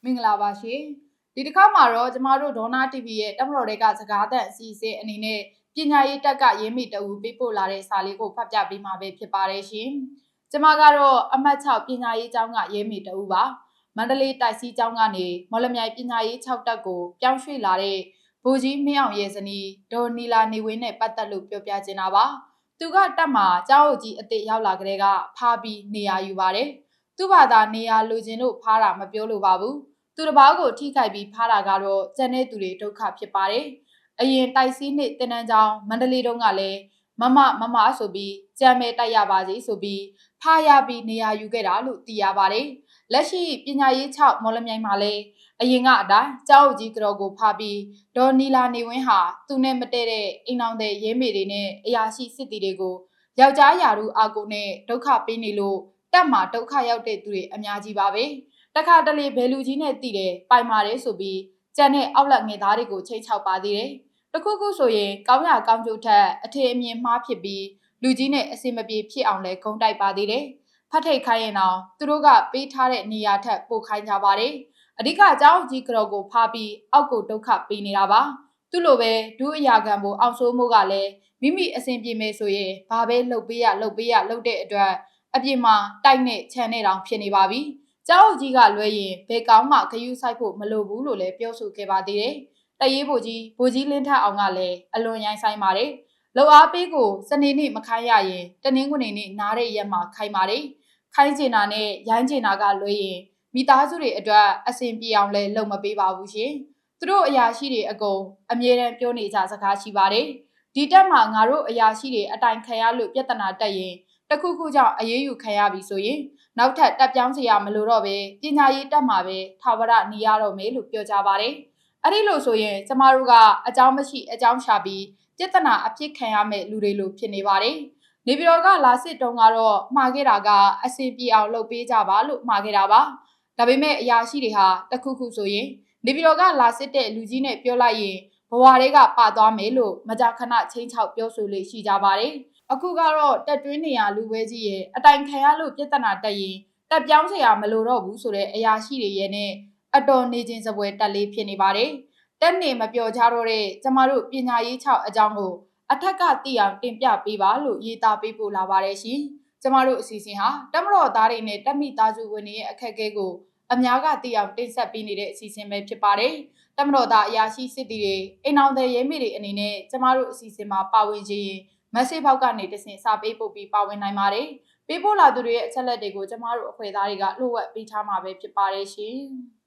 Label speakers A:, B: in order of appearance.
A: မင်္ဂလာပါရှင်ဒီတစ်ခါမှာတော့ကျမတို့ဒေါနာ TV ရဲ့တက်မတော်တွေကစကားသံအစီအစဉ်အနေနဲ့ပညာရေးတက်ကရင်းမိတအူပေးပို့လာတဲ့စာလေးကိုဖတ်ပြပေးမှာပဲဖြစ်ပါတယ်ရှင်ကျမကတော့အမှတ်6ပညာရေးကျောင်းကရင်းမိတအူပါမန္တလေးတိုက်စီကျောင်းကနေမော်လမြိုင်ပညာရေး6တက်ကိုပြောင်းရွှေ့လာတဲ့ဗိုလ်ကြီးမင်းအောင်ရဲ့ဇနီးဒေါ်နီလာနေဝင်းနဲ့ပတ်သက်လို့ပြောပြချင်တာပါသူကတက်မှာကျောင်းအုပ်ကြီးအစ်စ်ရောက်လာကြတဲ့ကဖားပြီးနေရာယူပါတယ်သူ့ဘာသာနေရာလိုချင်လို့ဖားတာမပြောလို့ပါဘူးသူတစ်ပါးကိုထိခိုက်ပြီးဖားတာကတော့ကျန်တဲ့သူတွေဒုက္ခဖြစ်ပါတယ်။အရင်တိုက်စီးနှစ်တင်တန်းကျောင်းမန္တလေးတုန်းကလည်းမမဆိုပြီးကြမ်းမဲတိုက်ရပါစေဆိုပြီးဖားရပြီးနေရာယူခဲ့တာလို့သိရပါတယ်။လက်ရှိပညာရေး6မော်လမြိုင်မှာလည်းအရင်ကအတိုင်းကျောင်းအုပ်ကြီးကြော်ကိုဖားပြီးဒေါ်နီလာနေဝင်းဟာသူနဲ့မတည့်တဲ့အိမ်အောင်တဲ့ရဲမေတွေနဲ့အရာရှိစစ်တီတွေကိုယောက်ျားယာရုအာကိုနဲ့ဒုက္ခပေးနေလို့တက်မှာဒုက္ခရောက်တဲ့သူတွေအများကြီးပါပဲ။တခါတလေဘယ်လူကြီးနဲ့တည်တယ်ပိုင်ပါတယ်ဆိုပြီးကျန်တဲ့အောက်လက်ငယ်သားတွေကိုချိတ်ချောက်ပါသေးတယ်။တခုခုဆိုရင်ကောင်းရကောင်းကျိုးထက်အထင်အမြင်မှားဖြစ်ပြီးလူကြီးနဲ့အစင်မပြေဖြစ်အောင်လဲဂုံတိုက်ပါသေးတယ်။ဖတ်ထိတ်ခိုင်းရင်တော့သူတို့ကပေးထားတဲ့နေရာထက်ပိုခိုင်းကြပါတယ်။အဓိကကျောင်းကြီးကြော်ကိုဖားပြီးအောက်ကိုဒုက္ခပေးနေတာပါ။သူ့လိုပဲဒုအရာခံဖို့အောင်ဆိုးမိုးကလည်းမိမိအစင်ပြေမယ်ဆိုရင်ဘာပဲလှုပ်ပေးရလှုပ်တဲ့အတွက်အပြင်မှာတိုက်နဲ့ခြံနဲ့တောင်ဖြစ်နေပါပြီ။ကျောင်းအုပ်ကြီးကလွဲရင်ဘယ်ကောင်းမှဂယုဆိုင်ဖို့မလိုဘူးလို့လည်းပြောဆိုခဲ့ပါသေးတယ်။တရေးဗိုလ်ကြီးလင်းထက်အောင်ကလည်းအလွန်ရိုင်းဆိုင်ပါတယ်။လောက်အားပေးကိုစနေနေ့မခိုင်းရရင်တနင်္ဂနွေနေ့နားတဲ့ရက်မှာခိုင်းပါတယ်။ခိုင်းချင်တာနဲ့ရိုင်းချင်တာကလွဲရင်မိသားစုတွေအတွက်အဆင်ပြေအောင်လည်းလုပ်မပေးပါဘူးရှင်။သူတို့အရာရှိတွေအကုန်အမြဲတမ်းပြောနေကြစကားရှိပါတယ်။ဒီတက်မှာငါတို့အရာရှိတွေအတိုင်ခံရလို့ပြဿနာတက်ရင်တခုခုကြောင့်အေးအေးယူခံရပြီဆိုရင်နောက်ထပ်တက်ပြောင်းစရာမလိုတော့ပဲပညာရေးတက်မှာပဲထာဝရနေရတော့မယ်လို့ပြောကြပါတယ်။အဲ့ဒီလိုဆိုရင်ကျမတို့ကအကြောင်းမရှိအကြောင်းရှာပြီးပြဿနာအဖြစ်ခံရမယ့်လူတွေလိုဖြစ်နေပါတယ်။နေပြည်တော်ကလာစစ်တုံးကတော့မှားခဲ့တာကအဆင်ပြေအောင်လုပ်ပေးကြပါလို့မှားခဲ့တာပါ။ဒါပေမဲ့အရာရှိတွေဟာတခုခုဆိုရင်နေပြည်တော်ကလာစစ်တဲ့လူကြီးနဲ့ပြောလိုက်ရင်ဘဝတွေကပါသွားမယ်လို့မကြာခဏချင်းချောက်ပြောဆိုလေရှိကြပါတယ်။အခုကတော့တက်တွင်းနေရလူပွဲကြီးရဲ့အတိုင်ခံရလို့ပြဿနာတက်ရင်တက်ပြောင်းစရာမလိုတော့ဘူးဆိုတဲ့အရာရှိတွေရဲ့နဲ့အတော်နေခြင်းစပွဲတက်လေးဖြစ်နေပါတယ်။တက်နေမပြောကြတော့တဲ့ကျမတို့ပညာရေး6အကြောင်းကိုအထက်ကသိအောင်တင်ပြပေးပါလို့ရေးသားပေးပို့လာပါတယ်ရှင်။ကျမတို့အစီအစဉ်ဟာတက်မတော်သားတွေနဲ့တက်မိသားစုဝင်တွေရဲ့အခက်အခဲကိုအများကသိအောင်တင်ဆက်ပေးနေတဲ့အစီအစဉ်ပဲဖြစ်ပါတယ်။တက်မတော်သားအရာရှိစစ်တီတွေအိမ်အောင်တဲ့ရဲမေတွေအနေနဲ့ကျမတို့အစီအစဉ်မှာပါဝင်ခြင်းမက်ဆေ့ဘောက်ကနေတဆင့်စာပေးပို့ပြီးပါဝင်နိုင်ပါတယ်။ပေးပို့လာသူတွေရဲ့အချက်လက်တွေကိုကျမတို့အဖွဲ့သားတွေကလှုပ်ဝက်ပေးထားမှာပဲဖြစ်ပါတယ်ရှင်။